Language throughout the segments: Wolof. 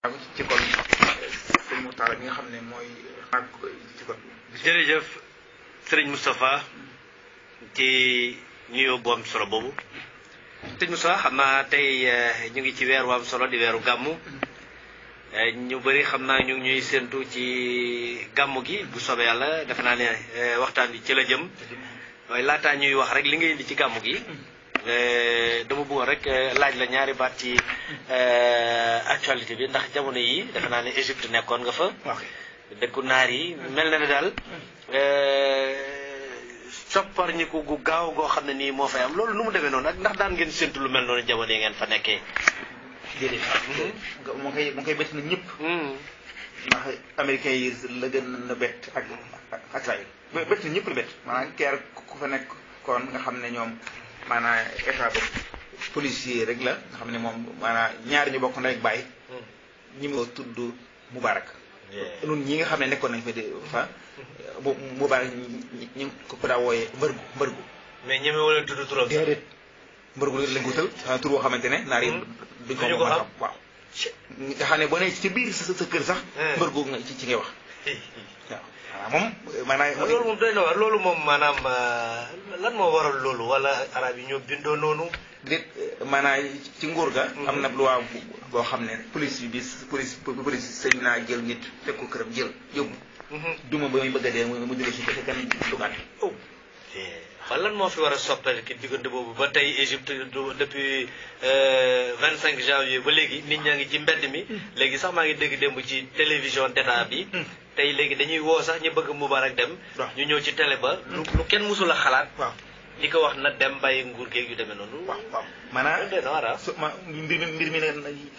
ci kon sëñ Moustapha bi nga xam ne mooy ci kon. jërëjëf sëriñ Moustapha ci nuyoo bu am solo boobu sëriñ Moustapha xam naa tey ñu ngi ci weer wu am solo di weeru gàmmu ñu bëri xam naa ñu ngi ñuy séentu ci gàmmu gi bu soobee yàlla defe naa ne waxtaan bi ci la jëm waaye laataa ñuy wax rek li nga indi ci gàmmu gi dama bëggoon rek laaj la ñaari baat ci actualité bi ndax jamono yi defe naa ne Égypte nekkoon nga fa dëkku naar yi mel na ne daal soppar ñi ko gu gaaw goo xam ne nii moo fay am loolu nu mu demee noonu ak ndax daan ngeen séntu lu mel noonu jamono yi ngeen fa nekkee déedéet mu ngi koy bett na ñëpp ndax américains yi la gën na bett ak Israël bett na ñëpp la bett maanaam keer ku fa nekk kon nga xam ne ñoom maanaam état ba policier rek la nga xam ne moom maanaam ñaari ñu bokk na rek bàyyi ñi mu tudd Moubarak nun ñi nga xam ne nekkoon nañ fa di fa Moubarak ñi ngi ko daa wooyee mbërgu mais ñeme wala tudd turam déedéet mbërgu lañ ko wutal tur boo xamante ne naar yi duñ ko mën a xam waaw nga xam ne boo ne ci biir sa kër sax mbërgu nga ci ngay wax waaw moom maanaam loolu moom doy na waar loolu moom maanaam lan moo waral loolu wala arab yi ñoo bindoo noonu déet maanaam ci nguur ga am na loi boo xam ne police bi police sañ naa jël nit fekk ko këram jël yóbbu duma ba muy bëgg a dee mu jóge si te kenn dugaat waaw lan moo fi war a soppali ki diggante boobu ba tey Égypte depuis 25 janvier ba léegi nit ñaa ngi ci mbedd mi léegi sax maa ngi dégg démb ci télévision d'état bi tey léegi dañuy woo sax ñu bëgg Moubarak dem ñu ñëw ci télé ba lu kenn mësul a xalaat di ko wax na dem bàyyi nguur geeg yu demee noonu waaw maanaam mbir mi ne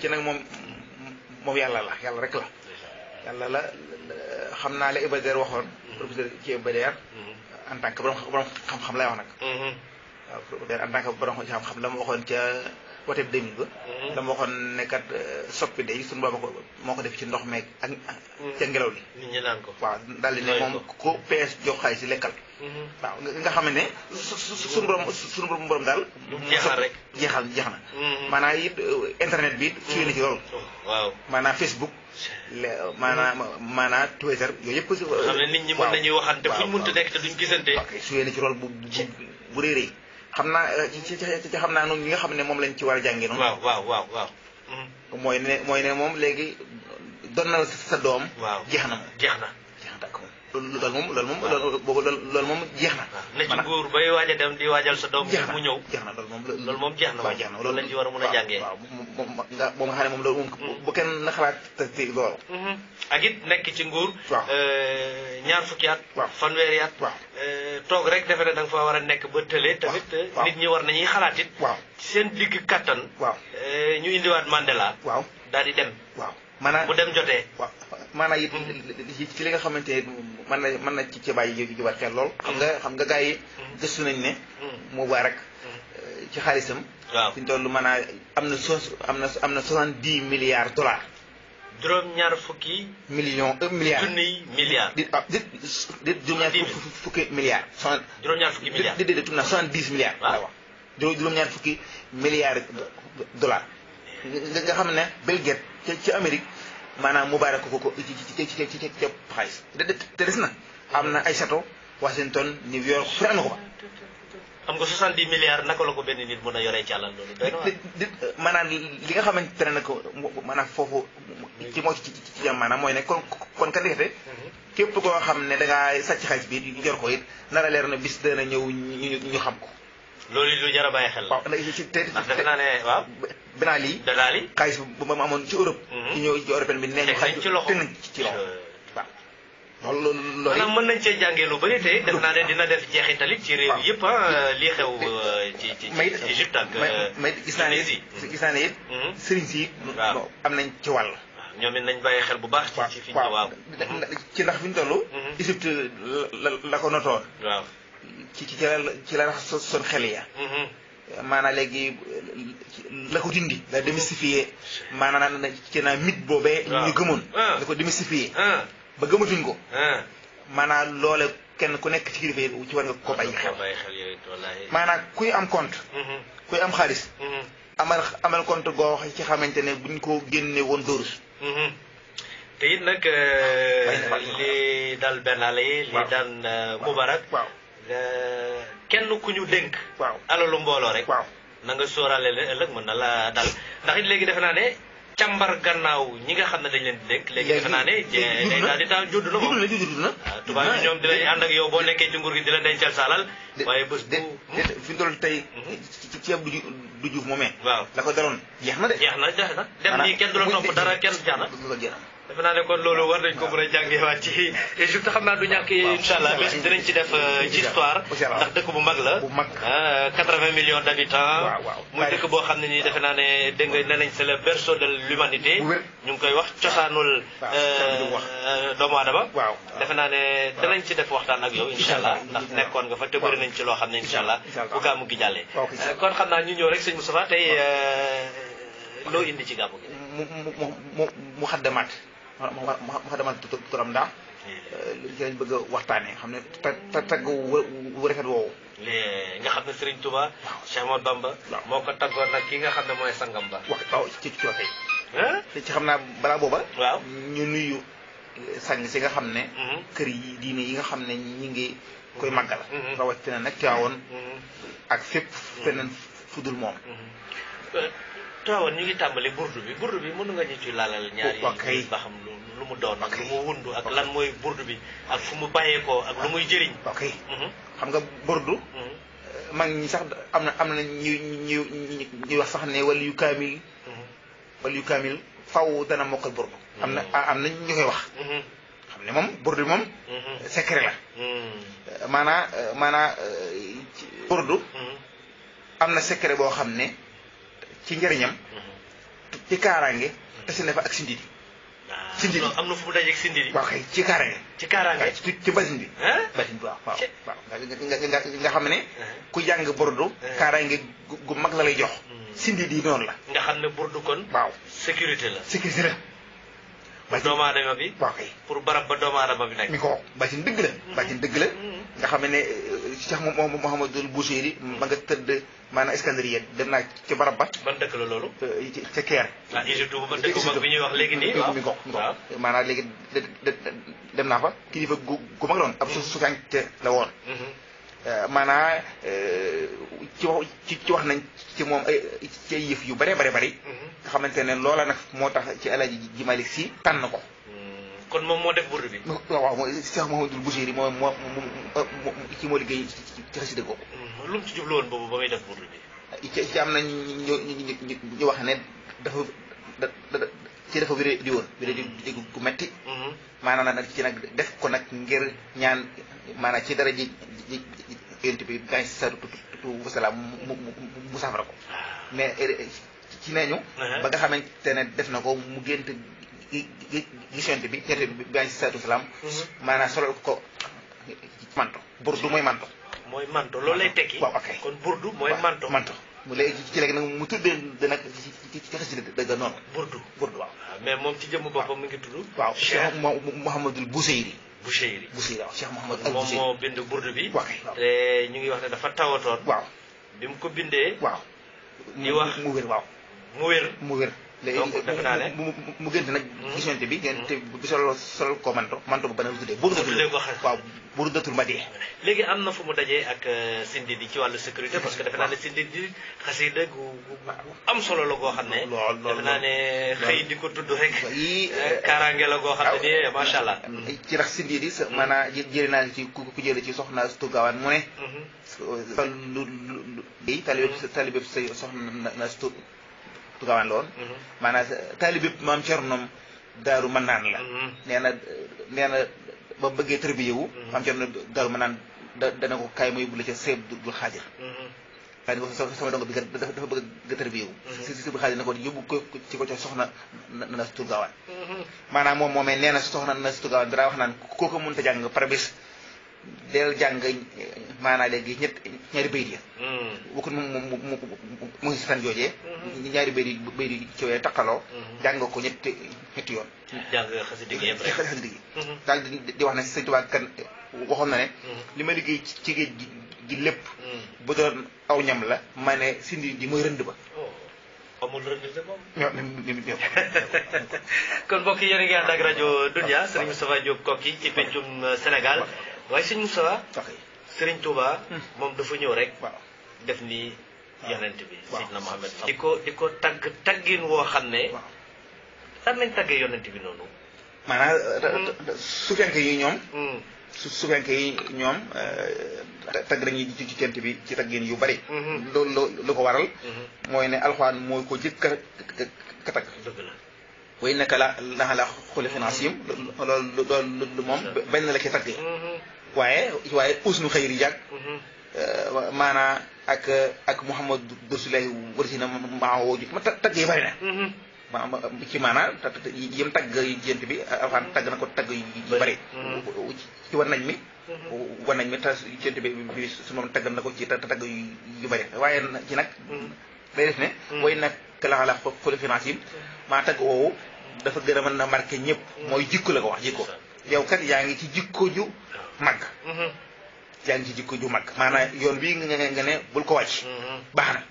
ci nag moom yàlla la yàlla rek la yàlla la xam naa la Iba Der waxoon professeur ci Iba Der en tant que borom xam-xam lay wax nag waaw en tant que borom xam-xam la ma waxoon ca wote 2000 ba la ma waxoon ne kat soppi day suñu booba moo ko def ci ndox meeg ak ca ngelaw li nit ñi naan ko waaw daal di ne moom ko PS jox xaalis si lekkal waaw nga xam ne suñu borom daal jeexal rek jeex na maanaam it internet bi suy na ci loolu waaw maanaam Facebook maanaam Twitter yooyu yëpp xam ne nit ñi mën nañuy waxante fuñ mënta nekk te duñ gisante suyee na ci rôle bu réy réy xam naa ci xam naa noonu ñi nga xam ne moom lañ ci war a jàngee noonu waaw mooy ne moom léegi doon na sa doom jeex na d'accord loolu moom jeex na na ci nguur bay waaj a dem di waajal sa doom mu ñëw jeex na loolu moom jeex na loolu lañ ci war a mën a jàngee waaw moom nga xam ne moom loolu bu kenn na xalaat te loolu ak it nekk ci nguur ñaar fukki at fanweeri at toog rek defe ne da nga fa war a nekk ba tële tamit nit ñi war nañuy xalaat it ci seen digg kattan ñu indiwaat Mandela daal di dem maanaam bu dem jotee maanaam it ci li nga xamante ne mën na ci bàyyi jiwaat xel lool xam nga gars yi gëstu nañ ne Moubarak ci xaalisam fi ñu toll maanaam am na 70 milliards dollars juróom-ñaar fukki milliards junniy milliards juróom-ñaar fukki milliards juróom-ñaar fukki milliards déedéet tudd na 70 milliards la wax juróom-ñaar fukki milliards dollars nga xam ne Bill Gates ci Amérique maanaam Moubarak ko ci xaalis te des na am na ay château Washington New York fu am na ko xam nga 70 milliards naka la ko benn nit mën a yoree ci àlal loolu maanaam li nga xamante ne nag maanaam foofu ci moo ci maanaam mooy ne kon ka defete képp koo xam ne dangaa sàcc xaalis bi yor ko it nar a leer na bis dana ñëw ñu xam ko loolu lu jar a bàyyi xel waaw ndax defe naa ne waaw benaa lii xaalis bu ma amoon ci Europe ci ñëw ci européenne bi nee ñu xaalis ci loxo teg nañ ci loxo waaw loolu maanaam mën nañ cee jàngee lu bëri te def naa ne dina def jeexitalit ci réew yëpp lii xew ci Égypte ak may gis naa ne it sëriñ si it am nañ ci wàll ñoom it nañ bàyyi xel bu baax ci fi ñu waaw ci ndax fi ñu toll Égypte la ko notoon waaw ci la rax son xel ya maanaam léegi la ko dindi la démystifier maanaam ci naa mythe boobee ñu gëmoon la ko démystifier ba gëmatuñ ko maanaam loole kenn ku nekk ci kilifa yi ci war nga ko bàyyi xel maanaam kuy am compte kuy am xaalis amal compte goo ci xamante ne buñ ko génne woon dóorus te it nag li dal Ben Ali li daan Moubarak kenn ku ñu dénk alalu mbooloo rek na nga sóoraale ne ëllëg mën na la dal ndax it léegi defe naa ne càmbar gannaaw ñi nga xam ne dañ leen di dénk léegi defe naa ne day daal di taal judd na moom waaw tubaab yi ñoom dinañ ànd ak yow boo nekkee ci nguur gi di la dencal saalal waaye bés bu fi mu toll tey ci ceeb du juuf moomee waaw la ko daroon jeex na dem nii kenn du la topp dara kenn jeex na defe naa ne kon loolu war nañ ko mën a jàngeewaat ci Égypte xam naa du ñàkk incha allah bés dinañ ci def ci histoire ndax dëkk bu mag la 80 millions d'habitants muy dëkk boo xam ne nii defe naa ne dégg nga ne nañ c'est le berceau de l'humanité ñu ngi koy wax cosaanul doomu aadama defe naa ne danañ ci def waxtaan ak yow incha allah ndax nekkoon nga fa te bëri nañ ci loo xam ne incha allah bu gàmmu gi jàllee kon xam naa ñu ñëw rek sëñ Moustapha tey loo indi ci gàmmu gi mu xaddamaat turam ndax ci lañ bëgg a waxtaanee xam ne tagg wu rafet woowu nga xam ne Serigne Touba Cheikh Ahmadou Bamba moo ko taggoon nag ki nga xam ne mooy sangam ba waaw ci cookay ci xam naa balaa booba ñu nuyu sang si nga xam ne kër yi diine yi nga xam ne ñi ngi koy màggal rawatina nag Tiwaawoon ak fépp feneen fudul moom Tiwaawoon ñu ngi tàmbali burdu bi mën nga ñu ci laalal ñaari ba xam lu mu doon ak lu mu wundu ak lan mooy burdu bi ak fu mu bàyyeekoo ak lu muy jëriñ xam nga burdu mag ñi sax am na ñuy wax sax ne wala yu kaamil faw dana mokkal burdu am na ñu koy wax xam ne moom burdu bi moom secret la maanaa burdu am na secret boo xam ne ci njëriñam ci kaaraange tase na fa ak sindidi am na fu mu dajeeg sindidi waaw kay ci kaaraange ci basin bi waaw nga xam ne ku jàng burdu kaaraange gu mag la lay jox sindidi noonu la nga xam ne burdu kon waaw sécurité la pour doomu aadama bi waaw kay pour barab ba doomu aadama bi nekk mi ko basin dëgg la nga xam ne Cheikh Mouhamadul Boucheyri ma nga tëdd maanaam Iskandariya dem naa ci barab ba ban dëkk la loolu ca Caire Égypte bu ba dëkk bu mag bi ñuy wax léegi nii mi ko maanaam léegi dem naa fa kilifa gu mag doon ab sufiyanke la woon maanaam ci wax nañ ci moom ci ay yëf yu bare nga xamante ne loola nag moo tax ci Alaaji Ji Malick Si tànn ko kon moom moo def burdu bi waaw mooy Cheikh Mouhamadul Boucheyri moo liggéey ci xasida googu lu mu ci jublu woon boobu ba muy def burdu bi ci am na ñu wax ne dafa wéré di woon wéré di gu metti maanaam nag ci nag def ko nag ngir ñaan maanaam ci dara ji yonent bi gaañ si sa wasalaam mu saafara ko mais ci neeñu ba nga xamante ne def na ko mu gént gis yonent bi gaañ si sa wasalaam maanaam solal ko manto burdu mooy manto loolu lay tekki waaw ok kon burdu mooy manto mu léegi ci léegi nag mu tuddee nag ci xasida dëgg noonu burdu waaw mais moom ci jëmm boppam mi ngi tudd waaw Cheikh Mouhamadul Boucheyri waaw Cheikh Mouhamadul Boucheyri moom moo bind burdu bi waaw te ñu ngi wax ne dafa tawatoon waaw bi mu ko bindee waaw di wax mu wér waaw mu wér donc defe naa ne mu gënt nag gis yonent bi bi solal ko manto bu bana tuddee burdatul madih léegi am na fu mu dajee ak sindidi ci wàllu sécurité parce que defe naa ne sindidi xasida gu am solo la goo xam ne defe naa ne xëy di ko tudd rek kaaraange la goo xam ne ni macha allah ci rax sindidi sa maanaam jëri naa ci ku jële ci soxna Astu Gaawaan mu ne talibé say soxna Astu Gaawaan la woon maanaam talibé maam Cernom Daaru Manaan la nee na ba bëggee tërbiye wu maam Cerno Daaru Manaan dana ko kaay ma yóbbu la ca Seydi Abdul Xaadir waaye ni ko sama dongo bi dafa bëgg nga tërbiye wu Seydi Abdul Xaadir na ko yóbbu ko ci ko ca soxna na Astu Gaawaan maanaam moom moomee nee na soxna na Astu Gaawaan dara wax naan kooku mënta jàng par bis del jàng maanaam léegi ñaari bayit ya bokkul mu ngi si tan joojee ñaari bayit yi coowee taqaloo jàng ko ñetti yoon jàng xasida gi yëpp rek xasida gi daal di wax ne Sëñ Tuubaa kan waxoon na ne li ma liggéey ci géej gi lépp bu doon aw ñam la ma ne sindi di mooy rënd ba amul rëdd moom. ñoo kon mbokk yi yéen a ngi ànd ak rajo Dunia Serigne Moustapha Diop Koki ci pencum Sénégal waaye Serigne Moustapha. Serigne Touba. moom dafa ñëw rek. def ni yonent bi. Seydina Mohamed di ko taggin woo xam ne. daan nañ taggee yonent bi noonu. maanaam sufenke yi ñoom. sufenke yi ñoom tagg nañu ci cent bi ci taggin yu bari. loolu lu ko waral. mooy ne alxuraan mooy ko jëkk ka tagg. dëgg la. way naka la xuliqin asiim loolu moom benn la ci taggee. waaye usnu xëyri jàg. maanaa ak Muhammad Rasulullah warsina maawo ma tagg yi bari na. ci maanaa yëm tagg jent bi alxuraan tagg na ko tagg yu bari. ci war nañ mi ta jent bi su moom tagg na ko ci tagg yu bari waaye ci nag day def ne way nag la xoli finance yi maa tagg woowu dafa gën a mën na marqué ñëpp mooy jikko la ko wax jikko yow kat yaa ngi ci jikko ju màgg yaa ngi ci jikko ju màgg maanaam yoon bii nga ne bul ko wàcc baax na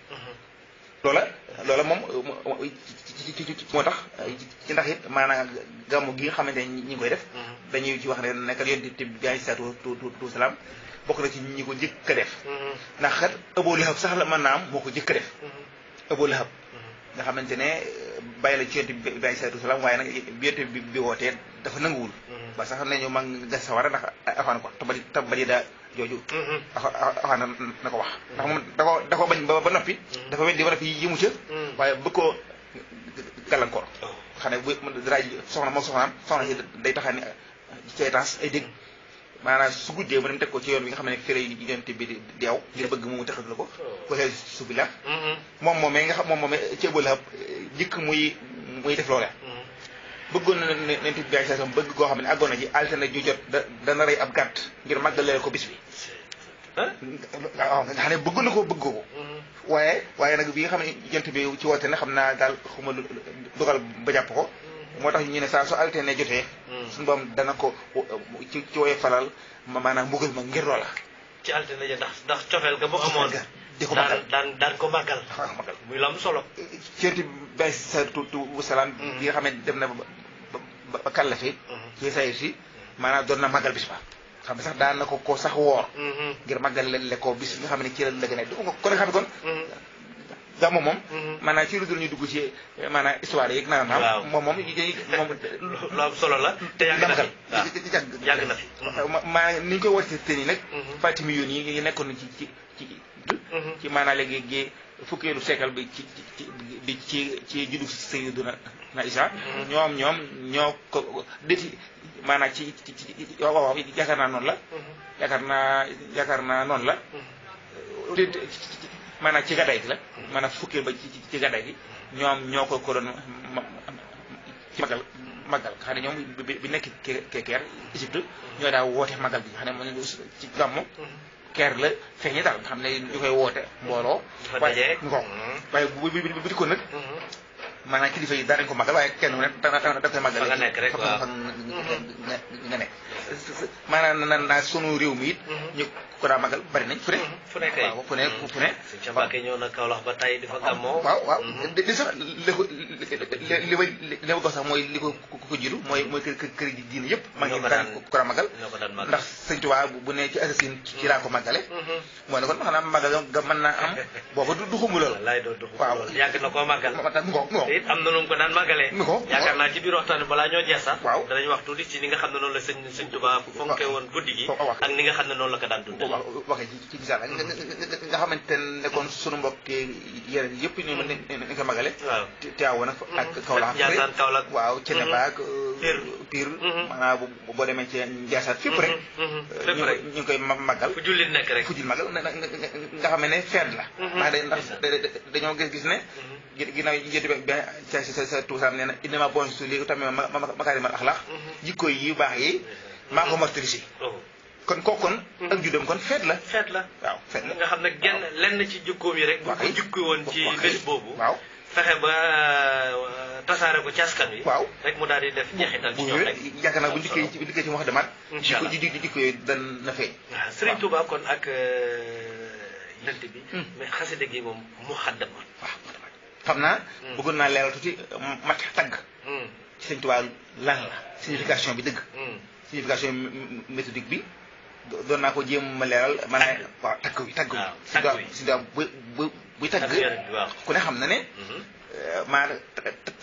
loola moom moo tax ci ndax it maanaam gàmmu gi nga xamante ne ñi ngi koy def dañuy ci wax ne nekkal yonent bi alayhi salaatu salaam bokk na ci ñi ko njëkk a def ndax kat Abu Lahab sax la mën naa am moo ko njëkk a def Abu Lahab nga xamante ne bàyyi la ci yonent bi alayhi salaatu salaam waaye nag bi yonent bi wootee dafa nanguwul ba sax ne ñu mag gas sawara ndax axaan ko tabali daa jooju axaan na ko wax ndax moom da ko bañ ba noppi dafa weddi ba noppi yëmu ca waaye bëgg koo gàllankoor xam ne bu dara soxna moom soxna si day taxaa ni ci étage ay dégg maanaam su guddee mu dem teg ko ci yoon bi nga xam ne fere yi yonent bi deew ngir bëgg mu texal la ko koxee suufi la moom moomee nga xam moom moomee ci Abu Lahab jëkk muy def loolee bëggoon na nent bi ay sam bëgg koo xam ne àggoon na ji altine ju jot dana rey ab gàtt ngir màggaleel ko bis bi waaw nga xam ne bëgg na ko bëgg ko waaye nag bi nga xam ne jant bi ci woote ne xam naa daal xuma dugal ba jàpp ko moo tax ñu ne saa su altine jotee suñu boom dana ko ci woye falal maanaam mbugal ma ngir loola ci altine ja ndax cofeel ga mu amoon di ko màggal daan ko màggal muy lu am solo jant bi ay salaatu salaam bi nga xam ne dem na ba kàllafe ci sayir si maanaam doon na màggal bis ba xam ne sax daan na ko sax woor ngir màggal le ko bis nga xam ne ci la gën a kon nga xam ne kon gàmmu moom maanaam ci lu dul ñu dugg ci maanaam histoire yi naanaam moom lu am solo la te yàgg na fi yàgg na fi maa ni ñu koy woote te nii nag Fatimi yoon yi nekkoon ci maanaam léegi gi fukkeelu siècle bi ci juddu Sayyiduna Isa ñoom ñoo ko déti maanaam ci waaw yaakaar naa noonu la yaakaar naa noonu la maanaam ci gàddaay gi la maanaam fukkeel ba ci gàddaay gi ñoom ñoo ko doon ci magal xam ne ñoom bi nekk keer Égypte ñoo daa woote magal bi xam ne moom ci gàmmu keer la feeñee daal nga xam ne ñu koy woote mbooloo waaye bu di ko nag maanaam kilifa yi daanañ ko magal waaye kenn ku ne da koy magal nga nekk rek waaw nga nekk maanaam naa sunu réew mi it ñu ko daa magal bari nañ fu ne kay waaw fu ne Sëñ Mbàkke ñëw na Kaolack ba tey di fa gàmmoo waaw di sax li ma ko sax mooy li ko jiitu mooy kër gi diine yëpp maa ngi daan ko daa magal ndax Sëñ Tuubaa bu ne ci assasine ci laa ko magale moo ne kon xanaa magal nga mën naa am booba du xumb lool waaw yàgg na koo magal te it am na nu mu ko daan magalee yaakaar naa ci biir waxtaan balaa ñoo jeex sax danañ wax tuuti ci ni nga xam ne noonu la Sëñ Tuubaa fonke woon guddi gi ak ni nga xam ne noonu la ko daan dundal waxee ci gisaal nga xamante ne kon sunu mbokk yeneen yëpp ñu nañ ko magale Tiwaawan ak Kaolack waaw Cene Ba ak Pire maanaam boo demee ci Njaasaan fépp rek ñu ngi koy magal fu jullit nekk rek fu jullit magal nga xam ne feet la ndax dañoo gis ne ginnaaw jënd bi sa tuusaam nee na innama bu'ithtu li utammima makaarimal axlaaq jikko yi baax yi maa ko martirisi kon ak juddam kon feet la waaw feet la nga xam ne lenn ci jikkoom yi rek bu ko jikko woon ci bés boobu waaw fexe ba tasaare ko ci askan wi waaw rek mu daal di def jeexital ci ñoom rek yaakaar naa bu dikkee ci wax demaat jikko yooyu dan na feeñ waaw Sëriñ Tuubaa kon ak lënt bi mais xasida gi moom mu xaddamoon xam naa bëggoon naa leeral tuuti mat tagg ci Sëñ Tuubaa lan la signification bi dëgg signification méthodique bi doon naa ko jéem ma leeral maanaam waaw tagg wi Sëñ Tuubaa buy tagg ku ne xam na ne maa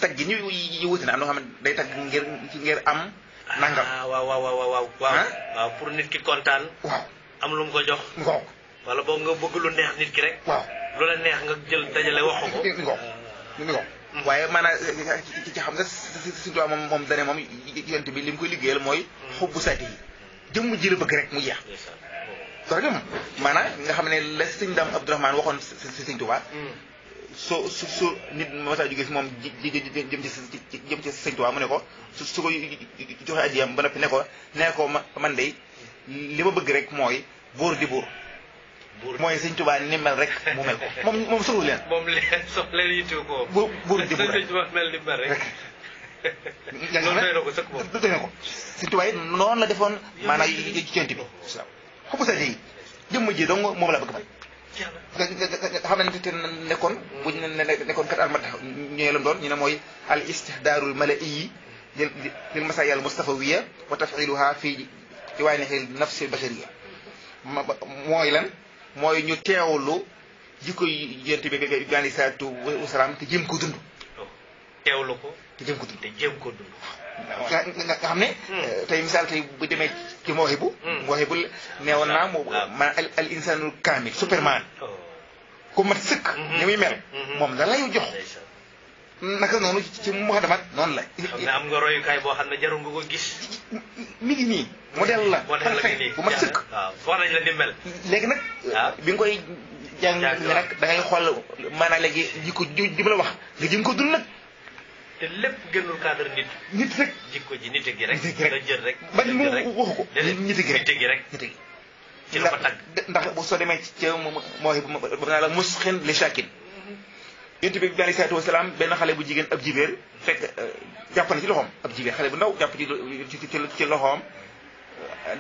tagg gi ñu wuti na am na xam ne day tagg ngir am nangam waaw pour nit ki kontaan waaw am lu mu ko jox ngoog wala boobu nga bëgg lu neex nit ki rek waaw lu la neex nga jël dajale waxu ko ngoog waaye maanaam ci xam nga Sëñ Tuubaa moom dane moom yonent bi li mu koy liggéeyal mooy xubbu saati yi jëmm ji la bëgg rek mu jeex loolu de moom maanaam nga xam ne la sëñ Daam Abdourahmane waxoon si Sëñ Tuubaa su nit masa jógee si moom jëm ci Sëñ Tuubaa mu ne ko su ko joxe addiyam ba noppi ne ko man de li ma bëgg rek mooy buur di buur mooy Sëñ Tuubaa ni mel rek mu mel ko moom soxlu leen moom soxla leen yitu ko buur di buur Sëñ Tuubaa mel ni mel rek loolu doy na ko sëkk moom doy na ko Sëñ Tuubaa it noonu la defoon maanaam yonent bi xobu sa yi jëmm ji dong moom la bëgg man nga xam ne te nekkoon buñ nekkoon kat almat ñooy lam doon ñu ne mooy al istihdaarul malaiyi lil masaaya al mustafawiya wa taf'iluha fi jawaanihil nafsi bashariya mooy lan mooy ñu teewlu jikko yonent bi alayhi salaatu wasalaam te jéem ko dund teewlu ko te jéem ko dund nga xam ne tey misaal tey bu demee ci Mawaahibu neewoon naa ma al insaanul kaamil Superman ku mat sëkk ni muy mel moom la lay jox naka noonu ci muxadamaat noonu la xam ne am nga royukaay boo xam ne jarul nga ko gis mi ngi nii modèle la parfait bu mat sëkk wax nañ la ni mel léegi nag bi nga koy jàng nag da ngay xool maanaam léegi jikko ji ma la wax nga jëm ko dund nag te lépp gënul cadre nit rek jikko ji nit gi rek nga jël rek bañ mu waxu ko nit gi rek ci la ko tagg ndax bu soo demee ci mooy ba naa la musxin li shakin yonent bi alayhi salaatu wasalaam benn xale bu jigéen ab jibéer fekk jàpp na ci loxoom ab jibéer xale bu ndaw jàpp ci loxoom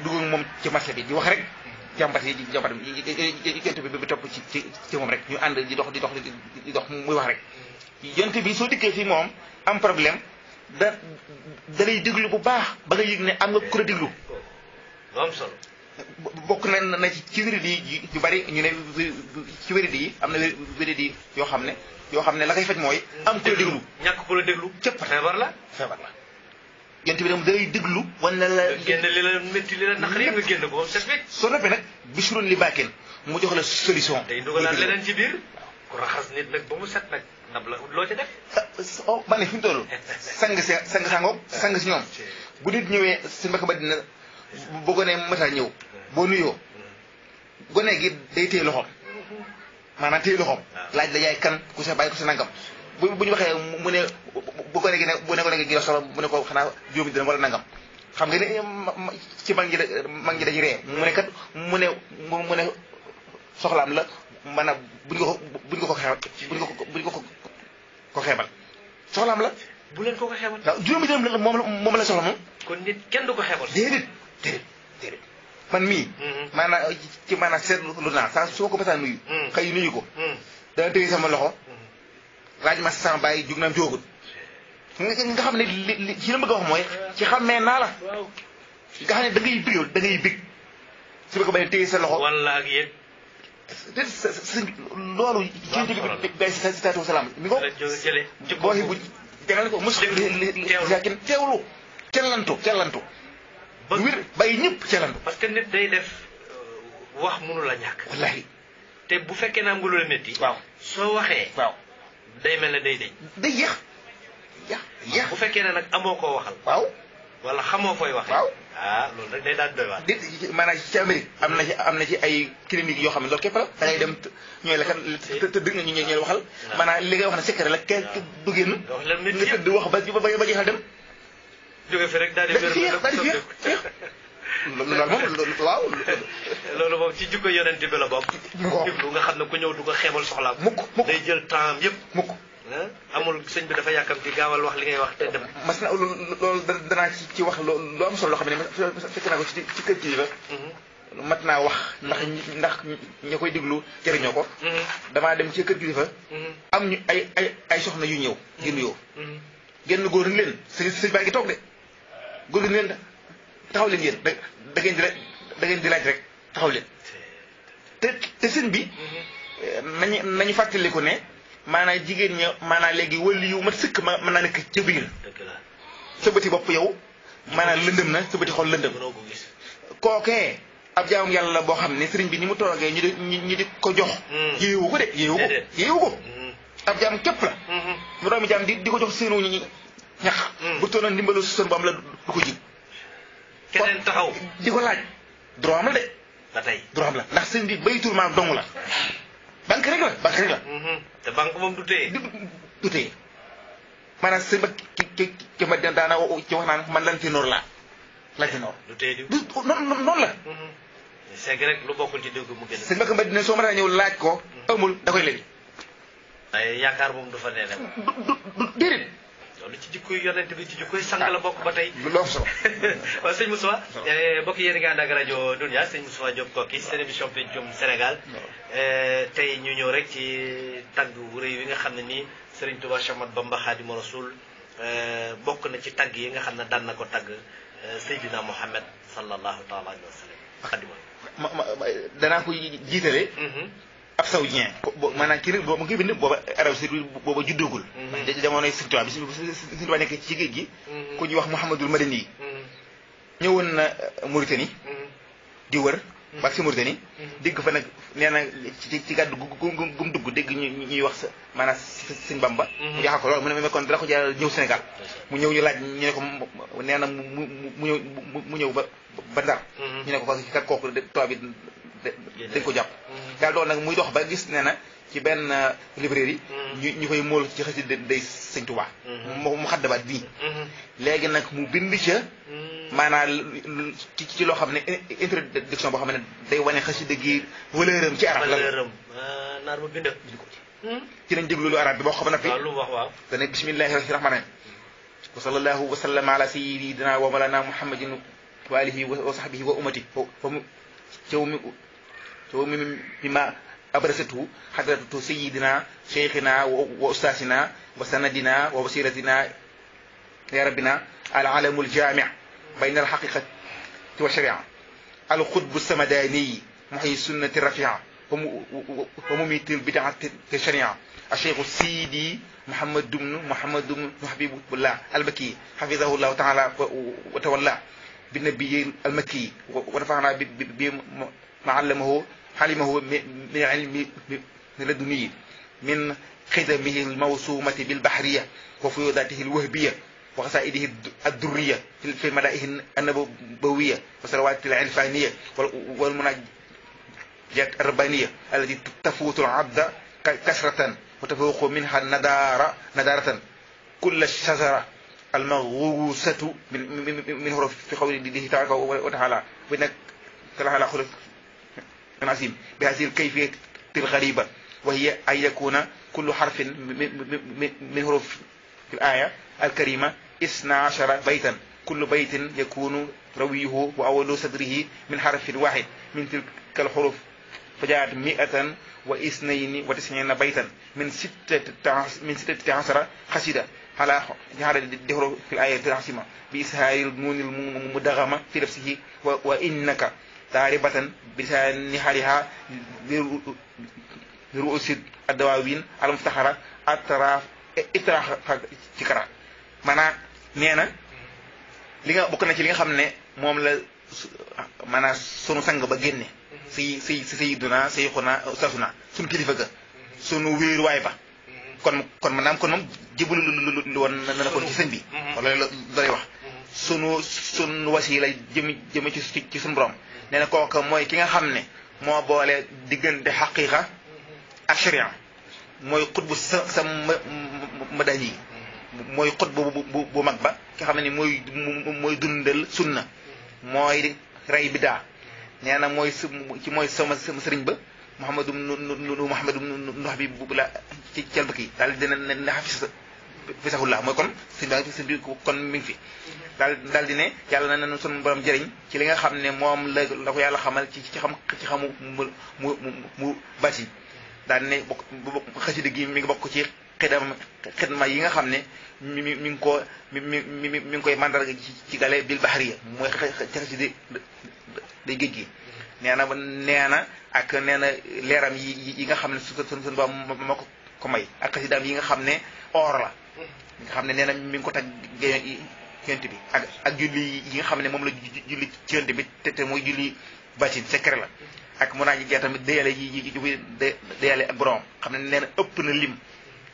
dugg moom ci marché bi di wax rek jàmbat yonent bi topp ci moom rek ñu ànd di dox muy wax rek yonent bi soo dikkee fii moom am problème da lay déglu bu baax ba nga yëg ne am nga ku la déglu am solo bokk na ci wéridi yi yu bari ñu ne ci wéridi yi am na wéridi yoo xam ne la koy faj mooy am ku la déglu ñàkk ku la déglu cëpp feebar la yonent bi dem day déglu wala la génn li la métti li la naqari nga génn ko set wecc soo noppee nag bishrun li baakin mu jox la solution day dugalaat leneen ci biir ku raxas nit nag ba mu set nag ndab la loo ci def ma ne fi mu toll sang si ñoom bu nit ñëwee si mbaka Madina boo gonee mata ñëw boo nuyoo gone gi day téye loxoom maanaam téye loxoom laaj la yaay kan ku sa bàyyi ku sa nangam bu ñu waxee mu ne bu gone gi ne bu ne gone gi soxla mu ne ko xanaa juróomi dina wala nangam xam nga ne ci mag ñi dañuy ree mu ne kat mu ne soxlaam la maanaam buñ ko ko xeebal soxlaam la bu leen ko xeebal waaw juróomi dërëm moom la soxla moom kon nit kenn du ko xeebal déedéet man mii maanaam seetlu naa saa su ma ko masaa nuyu xëy nuyu ko dana tëye sama loxo laaj ma sama bàyyi jug naam jóogut nga xam ne li ci la bëgg a wax mooy ci xammee naa la nga xam ne da ngay bég su ma ko bàyyi tëye sa loxo wala ak yéen loolu ci bi si salaatu wasalaam mi ko booy bu jàngale ko mos lakin teewlu cellantu wir bàyyi ñëpp cellantu parce que nit day def wax mënu la ñàkk wallahi te bu fekkee na am nga lu la métti waaw soo waxee waaw day mel ne day yéex bu fekkee ne nag amoo koo waxal waaw wala xamoo fooy waxee waaw loolu rek day daal doy waar maanaam ci Amérique am na ci ay clinique yoo xam ne loolu képp la da ngay dem ñooy la kat tëdd nga ñooy waxal maanaam li ngay wax ne secret la kenn du génn nga tëdd wax ba jeexal dem jóge fi rek daal di féex loolu moom waaw loolu moom ci jikko yonent bi la bokk déglu nga xam ne ku ñëw du ko xeebal soxlaam mukk day jël temps yëpp mukk amul sëñ bi dafa yàkkam ci gaawal wax li ngay wax te dem mas na loolu danaa ci wax lu am solo loo xam ne fekk naa ko ci kër kilifa mat naa wax ndax ña koy déglu jëriñoo ko damaa dem ci kër kilifa am ñu ay soxna yu ñëw di nuyoo genn góor ni leen sëñ baa ngi toog de góor gi ni leen taxaw leen yéen da ngeen di laaj rek taxaw leen te sëñ bi nañu fàttaliku ne maanaam jigéen ña maanaam léegi wëli yu mat sëkk mën naa nekk ca biir sa bëti bopp yow maanaam lëndëm na sa bëti xol lëndëm kookee ab jaamam yàlla la boo xam ne sëriñ bi ni mu toogee ñu di ko jox yéewu ko de yéewu ko ab jaam képp la mu doomi jaam di ko jox seenu ñax bu toonoon ndimbalu son bu am la du ko jig keneen taxaw di ko laaj droit am la de ba tey droit am la ndax sëriñ bi baytul maam dong la banque rek la te banque moom du téye du téye maanaam sëñ ba ki ma daana ci wax naan man lan fi noor laa lan fi noor du téye du noonu la c'est rek lu bokkul ci dëgg mu gën sëñ Mbacke Madina soo mën a ñëw laaj ko amul da koy lebi waaye yaakaar moom du fa nee dem du déedéet loolu ci jikkoy yonent bi ci jikkoy sang la bokk ba tey lu am solo waaw sëñ Moussa mbokk yéen a ngi ànd ak rajo Dunia sëñ Moussa Diop Koki seen émission Pencum Sénégal tey ñu ñëw rek ci tagg bu rëy wi nga xam ne nii Serigne Touba Cheikh Ahmadou Bamba Khadimu Rasul bokk na ci tagg yi nga xam ne daan na ko tagg Seydina Mohamed sallallahu taala alayhi wa sallam Khadima danaa ko jiitale ab saoudien maanaam kii mu ngi bind booba Arabie Saoudite booba juddoogul jamonoy Sëriñ Tuubaa bi Sëriñ Tuubaa nekk ci géej gi ku ñuy wax Mouhamadul Madani yi ñëwoon na Mauritanie di wër ba si Mauritanie dégg fa nag nee na ci gàddu gum dugg dégg ñuy wax maanaam Sëriñ Bamba mu jaaxal ko lool mu ne kon dara ko jaral ñëw Sénégal mu ñëw ñu laaj ñu ne ko nee na mu ñëw ba Ndar ñu ne ko parce que kat kooku tubaab bi dañ ko jàpp daal doon nag muy dox ba gis ne na ci benn librairie ñu koy móol ci xasida day Sëñ Tuubaa mu xaddabaat bii léegi nag mu bind ca maanaam ci loo xam ne introduction boo xam ne day wane xasida gi valeuram ci arab valeuram naar ba bind ko ci nañ déglu lu arab bi boo xam ne fi lu wax waaw dane bismillahi rahmaani rahim wa sallallahu wa sallama ala sayyidina wa mawlana muhammadin wa alihi wa sahbihi wa ummati بما أبرزته حضرة سيدنا شيخنا وأستاذنا وسندنا ووسيلتنا يا ربنا العالم الجامع بين الحقيقة والشريعة القطب السمداني محيي السنة الرفيعة ومميت البدعة الشريعة الشيخ السيدي محمد بن حبيب الله المكي حفظه الله تعالى وتولى بالنبي المكي ونفعنا ما علمه من العلم لدني من خدمه الموسومة بالبحرية وفيوضاته الوهبية وقصائده الدرية في الملائه النبوية وصلوات العرفانية والمناجات الربانية التي تفوت العبد كسرة وتفوق منها ندارة كل الشجرة المغوصة من حروف في قول الله تبارك وتعالى وإنك على خلق عظيم بهذه الكيفية الغريبة وهي أن يكون كل حرف من حروف الآية الكريمة 12 بيتا كل بيت يكون رويه وأول صدره من حرف واحد من تلك الحروف فجاءت 192 بيتا من 16 قصيدة على الدهر في الآية العاصمة بإسهال النون المدغمة في نفسه وإنك تاربة بلسان حالها لرؤوس الدواوين المفتخرة اطراف فكرة maanaam nee na li nga bokk na ci li nga xam ne moom la maanaam sunu sang ba génne sayyiduna ustaasuna sunu kilifa ga sunu wéeruwaay ba kon maanaam kon moom jébbalu lu woon na ko ci sëñ bi wala lay wax sunu wasiila jëm ci sunu borom nee na kooka mooy ki nga xam ne moo boole diggante xaqiiqa ak sharia mooy xutbu sa madani yi mooy xutbu bu mag ba ki nga xam ne mooy dundal sunna mooy rey bidaa nee na mooy sama sëriñ ba Muhammadu nu Habib la ci calbaki daal dina ne xafis fi saxullah mooy kon sëñ bi kon mi ngi fi daal di ne yàlla na sunu borom jëriñ ci li nga xam ne moom la ko yàlla xamal ci xamu mu bati daal di ne bokk xasida gi mi ngi bokk ci xidma yi nga xam ne mi ngi ko mi ngi koy mandarga ci gale bil bahriya mooy xasida day géej gi nee na ak nee na leeram yi nga xam ne sunu borom moo ko may ak xasidaam yi nga xam ne or la nga xam ne nee na mi ngi ko tag yonent bi ak julli yi nga xam ne moom la julli ci yonent bi te mooy julli batin secret la ak mun naa jigee tamit déyale yi déyale ak borom xam ne nee na ëpp na lim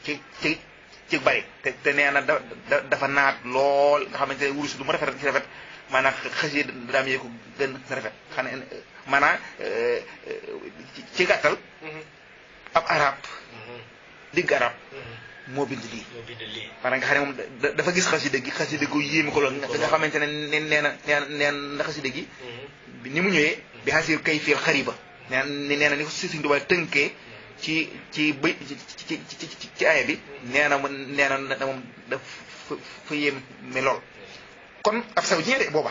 ci bari te nee na dafa naat lool nga xamante ne wurus du mu rafet ci rafet maanaam xasida daam yee ko gën a rafet xam ne maanaam ci gàttal ab arab digg arab moo bind lii maanaam nga xam ne moom dafa gis xasida gu yéemi ko lool nga xamante ne nee na xasida gi ni mu ñëwee bi xasir kay fiil xariba nee na ni ko Sëriñ Tuubaa tënkee ci bay ci aaya bi nee na moom dafa yéeme lool kon ab saw jee de booba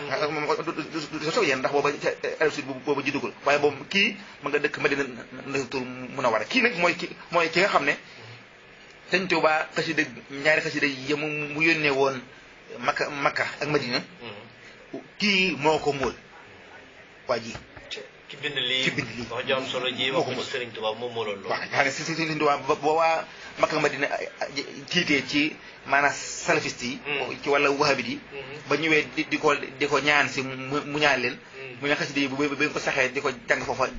du saw jeen ndax booba Arabie Saoudite booba juddugul waaye boobu kii ma nga dëkk Madina Natul Munawwara kii nag mooy ki nga xam ne Sëriñ Tuubaa xasida ñaari xasida yi mu yónnee woon Makka ak Madina kii moo ko móol waa ji ki bind lii wax ju am solo ji wax ko Sëriñ Tuubaa moom moo loolu waaw xam ne Sëriñ Tuubaa ba waa Makka ak Madina tiitee ci maanaam salafiste yi ci wàlla wahabit yi ba ñëwee di ko ñaan si mu ñaan leen mu ñaan xasida yi ba ko saxee di ko jàng foofa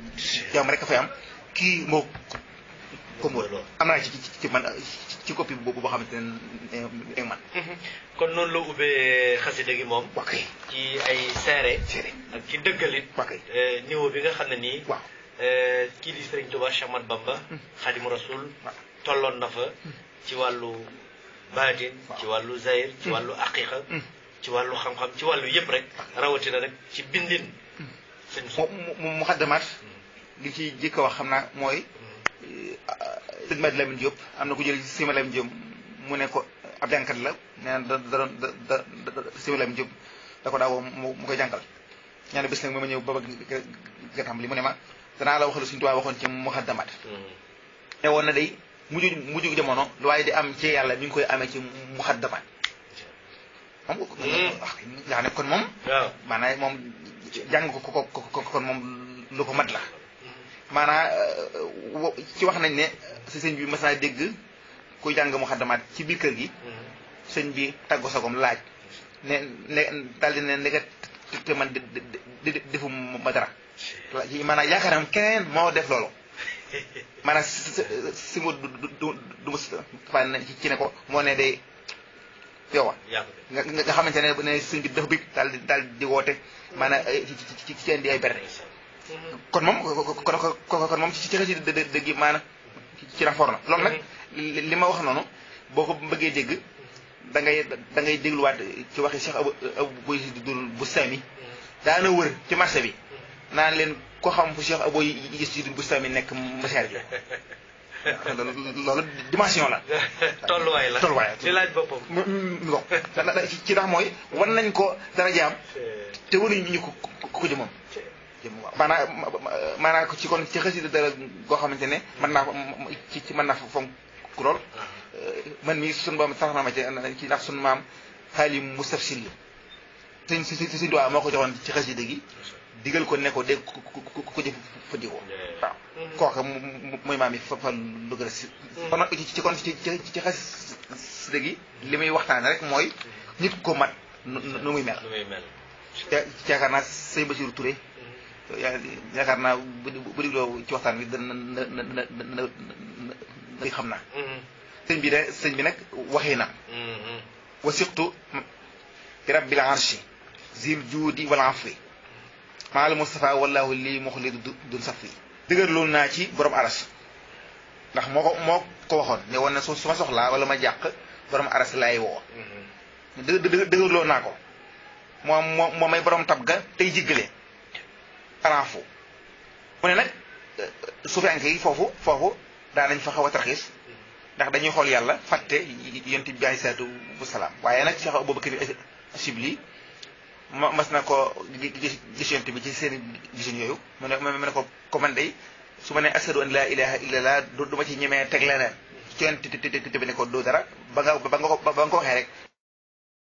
jàmm rek a fay am kii moo ko móol am naa ci man ci copie boobu boo xamante ne man kon noonu la ubbee xasida gi moom ok ci ay seere ak ci dëggalit niveau bi nga xam ne nii waaw kii di Sëriñ Tuubaa Cheikh Ahmadou Bamba Xaadimu Rasuul tolloon na fa ci wàllu baatin ci wàllu zahir ci wàllu aqiqa ci wàllu xam-xam ci wàllu yëpp rek rawatina rek ci bindin sëñ mu xaddamaat li ci jëkk a wax xam naa mooy sëñ Madi Lamine Diop am na ku jël Sima Lamine Diop mu ne ko ab jàngkat la nee na da doon Sima Lamine Diop da ko daawoo mu koy jàngal ñaane bés nag ma ñëw ba nga tàmbali mu ne ma danaa la wax lu Sëriñ Tuubaa waxoon ci muxaddamaat ne woon na day mujj jamono lu waaye di am ci yàlla mi ngi koy amee ci muxaddamaat moom nga xam ne kon moom maanaam moom jàng ko kon moom lu ko mat la maanaam ci wax nañ ne si sëñ bi mas naa dégg kuy jàng muxaddamaat ci biir kër gi sëñ bi tàggo sagom laaj ne daal di ne ndeket te man defu ma dara maanaam yaakaar naa keneen moo def loolu maanaam si nga du ma fan ci ne ko moo ne day yow nga xamante ne sëñ bi dafa big daal di woote maanaam ci indi ay berne kon moom ci xasi dëgg yi maanaam ci rafoor na loolu nag li ma wax noonu boo ko bëggee dégg da ngay dégluwaat ci waxi Cheikh Abou bu Sami daana wër ci marché bi naan leen ko xam fu Cheikh Abou bu Sami nekk masaar bi loolu dimension la tolluwaay di laaj boppam ci ndax mooy wan nañ ko dara jaam te waruñu ñu ko jëmoom maanaam ci kon ci xasida dara goo xamante ne mën naa fonk lool man mii suñu boom sax na ma ci ndax suñu maam xaali mustafsil la suñ duwaa moo ko joxoon ci xasida gi digal ko ne ko dégg ko jëfandikoo waaw kooka mooy maam yi fa lu gën a si kon ci xasida gi li muy waxtaane rek mooy nit ko mat nu muy mel te yaakaar naa sëñ Basiru Touré yaakaar naa bu digloo ci waxtaan bi dana xam naa sëñ bi nag waxee na wasiqtu bi rabbil arshi zil juudi wal afwi maal Mustafa wallahu lii muxlidu dun safi dëgërloon naa ci borom aras ndax moo ko waxoon ne woon na su ma soxlaa wala ma jàq borom aras laay woo dëgërloon naa ko moo may borom tab ga tey jiggale araafu mu ne nag suufiyanke yi foofu daa nañ fa xaw a tarxiis ndax dañuy xool yàlla fàtte yonent bi alayhi salaatu wasalaam waaye nag Cheikh Aboubacar Shibli mas na ko gis yonent bi ci seen gisin yooyu mu ne ko man day su ma ne ashadu an laa ilaha illallah du ma ci ñemee teg leneen ci yonent bi ne ko doo dara ba nga ko waxee rek